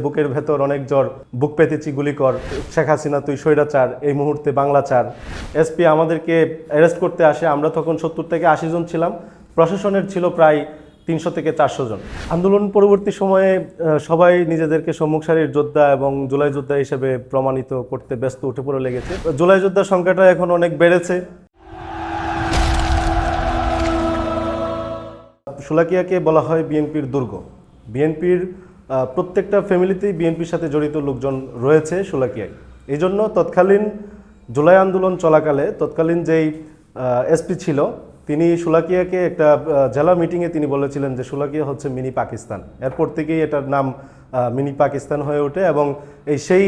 বুকের ভেতর অনেক জ্বর, বুক পেতেছি গুলি কর, শেখ হাসিনা তুই স্বৈরাচার, এই মুহূর্তে বাংলা চার। এসপি আমাদেরকে অ্যারেস্ট করতে আসে, আমরা তখন 70 থেকে 80 জন ছিলাম, প্রশাসনের ছিল প্রায় 300 থেকে 400 জন। আন্দোলন পরবর্তী সময়ে সবাই নিজেদেরকে সম্মুখ সারির যোদ্ধা এবং জুলাই যোদ্ধা হিসেবে প্রমাণিত করতে ব্যস্ত উঠে পড়ে লেগেছে। জুলাই যোদ্ধার সংখ্যাটা এখন অনেক বেড়েছে। শোলাকিয়াকে বলা হয় বিএনপির দুর্গ। বিএনপির প্রত্যেকটা ফ্যামিলিতেই বিএনপির সাথে জড়িত লোকজন রয়েছে শোলাকিয়ায়। এই জন্য তৎকালীন জুলাই আন্দোলন চলাকালে তৎকালীন যেই এসপি ছিল, তিনি শোলাকিয়াকে একটা জেলা মিটিংয়ে তিনি বলেছিলেন যে শোলাকিয়া হচ্ছে মিনি পাকিস্তান। এরপর থেকেই এটার নাম মিনি পাকিস্তান হয়ে ওঠে এবং সেই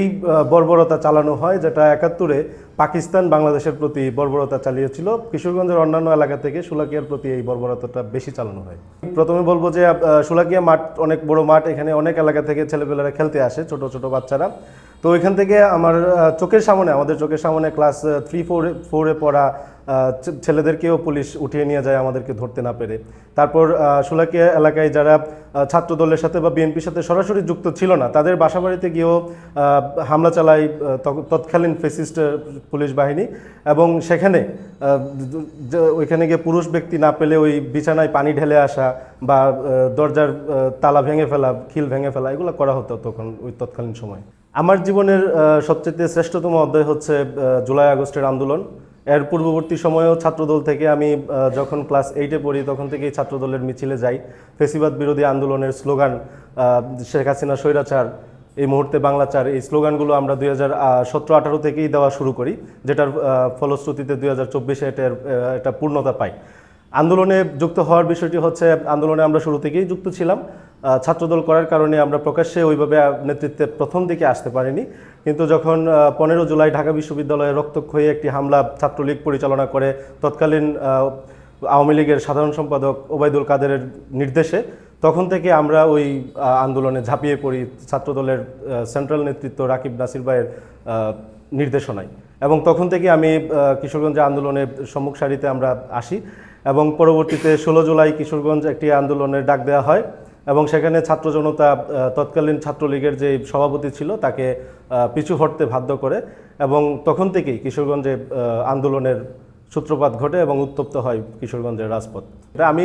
বর্বরতা চালানো হয় যেটা 71-এ পাকিস্তান বাংলাদেশের প্রতি বর্বরতা চালিয়েছিল। কিশোরগঞ্জের অন্যান্য এলাকা থেকে শোলাকিয়ার প্রতি এই বর্বরতাটা বেশি চালানো হয়। প্রথমে বলবো যে শোলাকিয়া মাঠ অনেক বড় মাঠ, এখানে অনেক এলাকা থেকে ছেলেপেলেরা খেলতে আসে, ছোট ছোট বাচ্চারা। তো ওইখান থেকে আমাদের চোখের সামনে ক্লাস 3-4-এ পড়া ছেলেদেরকেও পুলিশ উঠিয়ে নিয়ে যায় আমাদেরকে ধরতে না পেরে। তারপর শোলাকিয়া এলাকায় যারা ছাত্র দলের সাথে বা বিএনপির সাথে সরাসরি যুক্ত ছিল না, তাদের বাসাবাড়িতে গিয়েও হামলা চালায় তৎকালীন ফ্যাসিস্ট পুলিশ বাহিনী। এবং সেখানে ওইখানে গিয়ে পুরুষ ব্যক্তি না পেলে ওই বিছানায় পানি ঢেলে আসা বা দরজার তালা ভেঙে ফেলা, খিল ভেঙে ফেলা, এগুলো করা হতো তখন ওই তৎকালীন সময়। আমার জীবনের সবচেয়ে শ্রেষ্ঠতম অধ্যায় হচ্ছে জুলাই আগস্টের আন্দোলন। এর পূর্ববর্তী সময়েও ছাত্রদল থেকে আমি যখন ক্লাস 8-এ পড়ি তখন থেকেই ছাত্রদলের মিছিলে যাই। ফ্যাসিবাদ বিরোধী আন্দোলনের স্লোগান শেখ হাসিনা স্বৈরাচার, এই মুহূর্তে বাংলা চার, এই স্লোগানগুলো আমরা 2017-18 থেকেই দেওয়া শুরু করি, যেটার ফলশ্রুতিতে 2024-এ এটা পূর্ণতা পায়। আন্দোলনে যুক্ত হওয়ার বিষয়টি হচ্ছে, আন্দোলনে আমরা শুরু থেকেই যুক্ত ছিলাম। ছাত্রদল করার কারণে আমরা প্রকাশ্যে ওইভাবে নেতৃত্বে প্রথম দিকে আসতে পারিনি, কিন্তু যখন 15 জুলাই ঢাকা বিশ্ববিদ্যালয়ে রক্তক্ষয়ী একটি হামলা ছাত্রলীগ পরিচালনা করে তৎকালীন আওয়ামী লীগের সাধারণ সম্পাদক ওবায়দুল কাদেরের নির্দেশে, তখন থেকে আমরা ওই আন্দোলনে ঝাঁপিয়ে পড়ি ছাত্রদলের সেন্ট্রাল নেতৃত্ব রাকিব নাসির ভাইয়ের নির্দেশনায়। এবং তখন থেকে আমি কিশোরগঞ্জে আন্দোলনের সম্মুখ সারিতে আমরা আসি এবং পরবর্তীতে 16 জুলাই কিশোরগঞ্জ একটি আন্দোলনের ডাক দেওয়া হয় এবং সেখানে ছাত্র জনতা তৎকালীন ছাত্রলীগের যে সভাপতি ছিল তাকে পিছু হটতে বাধ্য করে এবং তখন থেকেই কিশোরগঞ্জে আন্দোলনের সূত্রপাত ঘটে এবং উত্তপ্ত হয় কিশোরগঞ্জের রাজপথ। আমি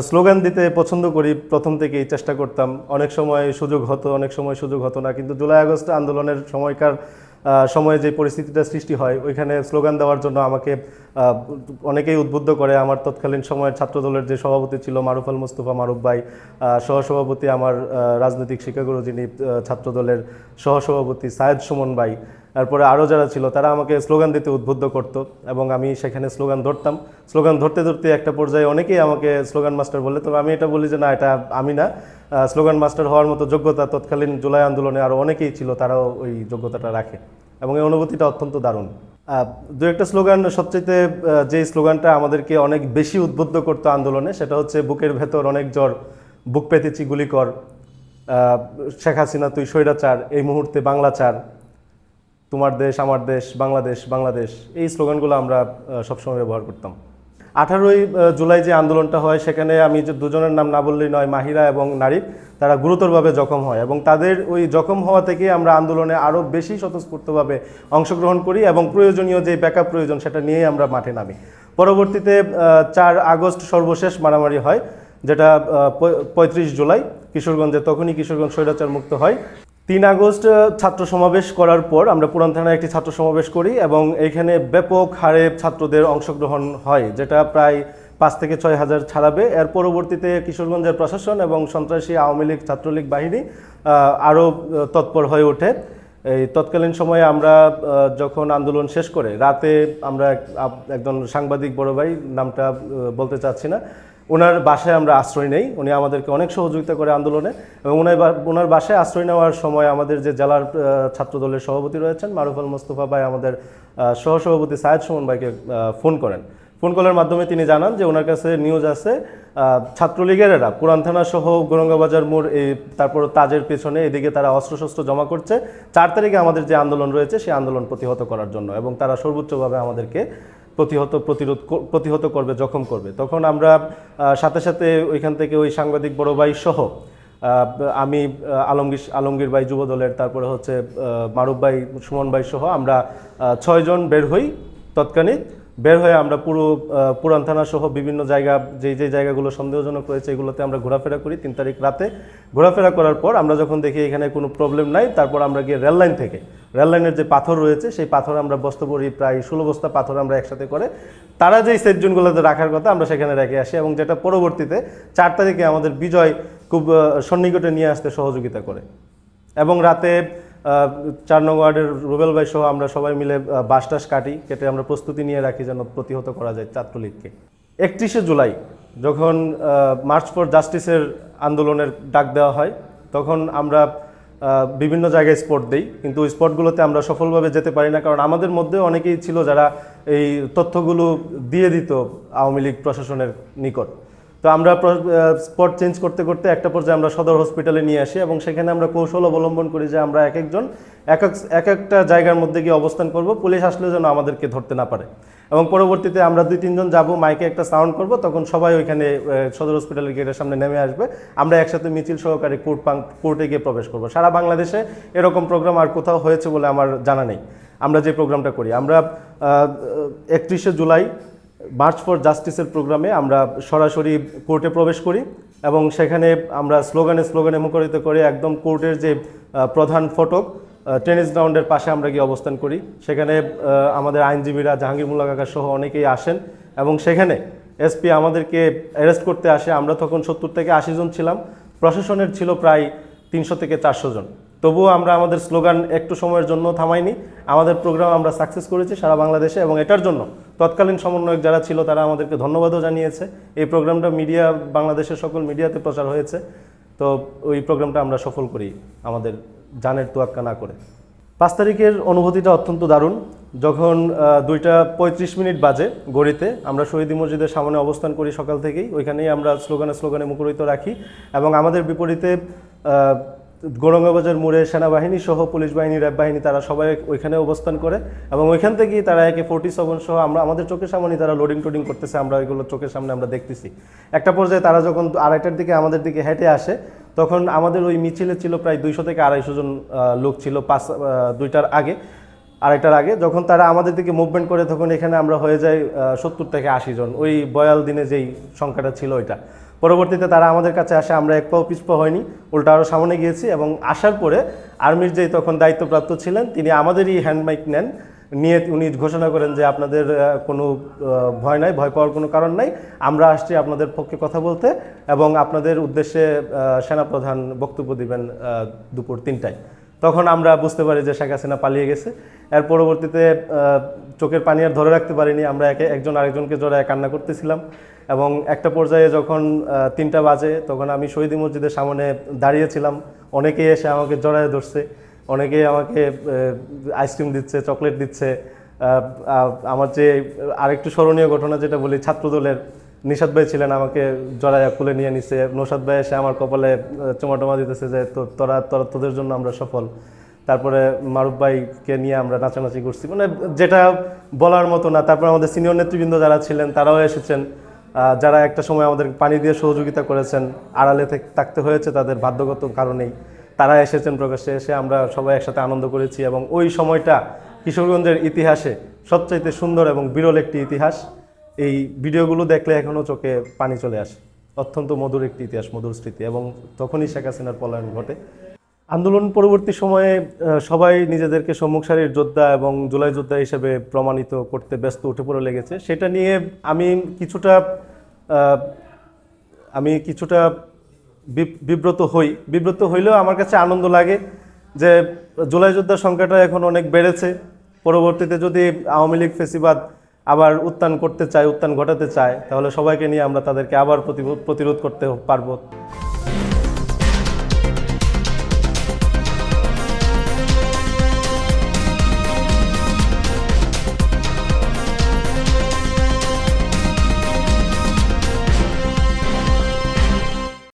স্লোগান দিতে পছন্দ করি, প্রথম থেকেই চেষ্টা করতাম। অনেক সময় সুযোগ হতো, অনেক সময় সুযোগ হতো না, কিন্তু জুলাই আগস্ট আন্দোলনের সময়ে যে পরিস্থিতিটা সৃষ্টি হয় ওইখানে স্লোগান দেওয়ার জন্য আমাকে অনেকেই উদ্বুদ্ধ করে। আমার তৎকালীন সময়ের ছাত্রদলের যে সভাপতি ছিল মারুফ আল মুস্তফা মারুফ ভাই, সহসভাপতি আমার রাজনৈতিক শিক্ষাগুরু যিনি ছাত্রদলের সহসভাপতি সায়েদ সুমন ভাই, তারপরে আরও যারা ছিল তারা আমাকে স্লোগান দিতে উদ্বুদ্ধ করতো এবং আমি সেখানে স্লোগান ধরতাম। স্লোগান ধরতে ধরতে একটা পর্যায়ে অনেকেই আমাকে স্লোগান মাস্টার বলে, তবে আমি এটা বলি যে না, এটা আমি না, স্লোগান মাস্টার হওয়ার মতো যোগ্যতা তৎকালীন জুলাই আন্দোলনে আরও অনেকেই ছিল, তারাও ওই যোগ্যতাটা রাখে এবং এই অনুভূতিটা অত্যন্ত দারুণ। দু একটা স্লোগান, সবচেয়ে যে স্লোগানটা আমাদেরকে অনেক বেশি উদ্বুদ্ধ করতো আন্দোলনে, সেটা হচ্ছে বুকের ভেতর অনেক জ্বর, বুক পেতেছি গুলি কর, শেখ হাসিনা তুই স্বৈরাচার, এই মুহূর্তে বাংলা চার, তোমার দেশ আমার দেশ, বাংলাদেশ বাংলাদেশ। এই স্লোগানগুলো আমরা সবসময় ব্যবহার করতাম। 18ই জুলাই যে আন্দোলনটা হয় সেখানে আমি যে দুজনের নাম না বললেই নয়, মাহিরা এবং নারিক, তারা গুরুতরভাবে জখম হয় এবং তাদের ওই জখম হওয়া থেকে আমরা আন্দোলনে আরও বেশি স্বতঃস্ফূর্তভাবে অংশগ্রহণ করি এবং প্রয়োজনীয় যে ব্যাকআপ প্রয়োজন সেটা নিয়েই আমরা মাঠে নামি। পরবর্তীতে 4 আগস্ট সর্বশেষ মারামারি হয়, যেটা 35 জুলাই কিশোরগঞ্জে, তখনই কিশোরগঞ্জ স্বৈরাচার মুক্ত হয়। 3 আগস্ট ছাত্র সমাবেশ করার পর আমরা পুরান থানায় একটি ছাত্র সমাবেশ করি এবং এইখানে ব্যাপক হারে ছাত্রদের অংশগ্রহণ হয়, যেটা প্রায় 5 থেকে 6 হাজার ছাড়াবে। এর পরবর্তীতে কিশোরগঞ্জের প্রশাসন এবং সন্ত্রাসী আওয়ামী লীগ ছাত্রলীগ বাহিনী আরও তৎপর হয়ে ওঠে। এই তৎকালীন সময়ে আমরা যখন আন্দোলন শেষ করে রাতে, আমরা একজন সাংবাদিক বড় ভাই, নামটা বলতে চাচ্ছি না, ওনার বাসায় আমরা আশ্রয় নেই। উনি আমাদেরকে অনেক সহযোগিতা করে আন্দোলনে এবং ওনার বাসায় আশ্রয় নেওয়ার সময় আমাদের যে জেলার ছাত্রদলের সভাপতি রয়েছেন মারুফ আল মুস্তফা ভাই আমাদের সহসভাপতি সায়েদ সুমন ভাইকে ফোন করেন। ফোন কলের মাধ্যমে তিনি জানান যে ওনার কাছে নিউজ আছে ছাত্রলীগেরা পুরান থানা সহ গোরঙ্গাবাজার মোড়, তারপর তাজের পেছনে এদিকে তারা অস্ত্রশস্ত্র জমা করছে 4 তারিখে আমাদের যে আন্দোলন রয়েছে সেই আন্দোলন প্রতিহত করার জন্য, এবং তারা সর্বোচ্চভাবে আমাদেরকে প্রতিহত করবে, জখম করবে। তখন আমরা সাথে সাথে ওইখান থেকে ওই সাংবাদিক বড় ভাই সহ আমি আলমগীর ভাই যুবদলের, তারপরে হচ্ছে মারুফ ভাই, সুমন ভাই সহ আমরা 6 জন বের হই তৎকালীন। বের হয়ে আমরা পুরান থানা সহ বিভিন্ন জায়গা, যে জায়গাগুলো সন্দেহজনক রয়েছে এগুলোতে আমরা ঘোরাফেরা করি। 3 তারিখ রাতে ঘোরাফেরা করার পর আমরা যখন দেখি এখানে কোনো প্রবলেম নাই, তারপর আমরা গিয়ে রেললাইনের যে পাথর রয়েছে সেই পাথর আমরা বস্তা ভরি, প্রায় 16 বস্তা পাথর আমরা একসাথে করে তারা যেই সেফ জোনগুলোতে রাখার কথা আমরা সেখানে রেখে আসি, এবং যেটা পরবর্তীতে 4 তারিখে আমাদের বিজয় খুব সন্নিকটে নিয়ে আসতে সহযোগিতা করে। এবং রাতে 4 নং ওয়ার্ডের রুবেল ভাই সহ আমরা সবাই মিলে বাস টাস কেটে আমরা প্রস্তুতি নিয়ে রাখি যেন প্রতিহত করা যায় ছাত্রলীগকে। 31শে জুলাই যখন মার্চ ফর জাস্টিসের আন্দোলনের ডাক দেওয়া হয়, তখন আমরা বিভিন্ন জায়গায় স্পট দেই, কিন্তু ওই স্পটগুলোতে আমরা সফলভাবে যেতে পারি না, কারণ আমাদের মধ্যে অনেকেই ছিল যারা এই তথ্যগুলো দিয়ে দিত আওয়ামী লীগ প্রশাসনের নিকট। তো আমরা স্পট চেঞ্জ করতে করতে একটা পর্যায়ে আমরা সদর হসপিটালে নিয়ে আসি, এবং সেখানে আমরা কৌশল অবলম্বন করি যে আমরা একজন একটা জায়গার মধ্যে গিয়ে অবস্থান করব, পুলিশ আসলে যেন আমাদেরকে ধরতে না পারে। এবং পরবর্তীতে আমরা 2-3 জন যাব, মাইকে একটা সাউন্ড করব, তখন সবাই ওইখানে সদর হসপিটালের গেটের সামনে নেমে আসবে, আমরা একসাথে মিছিল সহকারে কোর্টে গিয়ে প্রবেশ করব। সারা বাংলাদেশে এরকম প্রোগ্রাম আর কোথাও হয়েছে বলে আমার জানা নেই। আমরা যে প্রোগ্রামটা করি, আমরা 31শে জুলাই মার্চ ফর জাস্টিসের প্রোগ্রামে আমরা সরাসরি কোর্টে প্রবেশ করি, এবং সেখানে আমরা স্লোগানে মুখরিত করে একদম কোর্টের যে প্রধান ফটক টেনিস গ্রাউন্ডের পাশে আমরা গিয়ে অবস্থান করি। সেখানে আমাদের আইনজীবীরা জাহাঙ্গীর মোল্লা কাকা সহ অনেকেই আসেন, এবং সেখানে এসপি আমাদেরকে অ্যারেস্ট করতে আসে। আমরা তখন 70 থেকে 80 জন ছিলাম, প্রশাসনের ছিল প্রায় 300 থেকে 400 জন। তবুও আমরা আমাদের স্লোগান একটু সময়ের জন্য থামাইনি, আমাদের প্রোগ্রাম আমরা সাকসেস করেছি সারা বাংলাদেশে, এবং এটার জন্য তৎকালীন সমন্বয়ক যারা ছিল তারা আমাদেরকে ধন্যবাদও জানিয়েছে। এই প্রোগ্রামটা বাংলাদেশের সকল মিডিয়াতে প্রচার হয়েছে। তো ওই প্রোগ্রামটা আমরা সফল করি আমাদের জানের তোয়াক্কা না করে। 5 তারিখের অনুভূতিটা অত্যন্ত দারুণ। যখন 2:35 বাজে ঘড়িতে, আমরা শহীদ মসজিদের সামনে অবস্থান করি সকাল থেকেই, ওইখানেই আমরা স্লোগানে মুখরিত রাখি, এবং আমাদের বিপরীতে গৌরঙ্গাবাজার মোড়ে সেনাবাহিনী সহ পুলিশ বাহিনী, র্যাব বাহিনী তারা সবাই ওইখানে অবস্থান করে, এবং ওইখান থেকেই তারা AK-47 সহ আমাদের চোখের সামনে তারা লোডিং করতেছে, আমরা এগুলো চোখের সামনে আমরা দেখতেছি। একটা পর্যায়ে তারা যখন 2:30টার দিকে আমাদের দিকে হেঁটে আসে, তখন আমাদের ওই মিছিলে ছিল প্রায় 200 থেকে 250 জন লোক ছিল 2টার আগে। যখন তারা আমাদের দিকে মুভমেন্ট করে, তখন এখানে আমরা হয়ে যাই 70 থেকে 80 জন, ওই বয়াল দিনে যেই সংখ্যাটা ছিল ওইটা। পরবর্তীতে তারা আমাদের কাছে আসে, আমরা এক পাও পিছপা হয়নি, উল্টা আরও সামনে গিয়েছি, এবং আসার পরে আর্মির যেই তখন দায়িত্বপ্রাপ্ত ছিলেন তিনি আমাদেরই হ্যান্ডমাইক নিয়ে উনি ঘোষণা করেন যে আপনাদের কোনো ভয় নাই, ভয় পাওয়ার কোনো কারণ নাই, আমরা আসছি আপনাদের পক্ষে কথা বলতে, এবং আপনাদের উদ্দেশ্যে সেনাপ্রধান বক্তব্য দিবেন দুপুর 3টায়। তখন আমরা বুঝতে পারি যে শেখ হাসিনা পালিয়ে গেছে। এর পরবর্তীতে চোখের পানি আর ধরে রাখতে পারিনি, আমরা একজন আরেকজনকে জড়ায় কান্না করতেছিলাম, এবং একটা পর্যায়ে যখন 3টা বাজে, তখন আমি শহীদ মসজিদের সামনে দাঁড়িয়েছিলাম, অনেকেই এসে আমাকে জড়ায় ধরছে, অনেকেই আমাকে আইসক্রিম দিচ্ছে, চকলেট দিচ্ছে। আমার যে আরেকটু স্মরণীয় ঘটনা যেটা বলি, ছাত্রদলের নিশাদ ভাই ছিলেন, আমাকে জড়াইয়া খুলে নিয়ে নিছে। নৌসাদ ভাই এসে আমার কপালে চুমা দিতেছে যে তোদের জন্য আমরা সফল। তারপরে মারুফ ভাইকে নিয়ে আমরা নাচানাচি করছি, মানে যেটা বলার মতো না। তারপর আমাদের সিনিয়র নেতৃবৃন্দ যারা ছিলেন তারাও এসেছেন, যারা একটা সময় আমাদের পানি দিয়ে সহযোগিতা করেছেন, আড়ালে থাকতে হয়েছে তাদের বাধ্যগত কারণেই, তারা এসেছেন প্রকাশ্যে, এসে আমরা সবাই একসাথে আনন্দ করেছি। এবং ওই সময়টা কিশোরগঞ্জের ইতিহাসে সবচাইতে সুন্দর এবং বিরল একটি ইতিহাস। এই ভিডিওগুলো দেখলে এখনও চোখে পানি চলে আসে। অত্যন্ত মধুর একটি ইতিহাস, মধুর স্মৃতি, এবং তখনই শেখ হাসিনার পলায়ন ঘটে। আন্দোলন পরবর্তী সময়ে সবাই নিজেদেরকে সম্মুখ সারির যোদ্ধা এবং জুলাই যোদ্ধা হিসেবে প্রমাণিত করতে ব্যস্ত উঠে পড়ে লেগেছে। সেটা নিয়ে আমি কিছুটা বিব্রত হইলেও আমার কাছে আনন্দ লাগে যে জুলাই যোদ্ধার সংখ্যাটা এখন অনেক বেড়েছে। পরবর্তীতে যদি আওয়ামী লীগ ফেসিবাদ আবার উত্থান ঘটাতে চায়, তাহলে সবাইকে নিয়ে আমরা তাদেরকে আবার প্রতিরোধ করতে পারবো।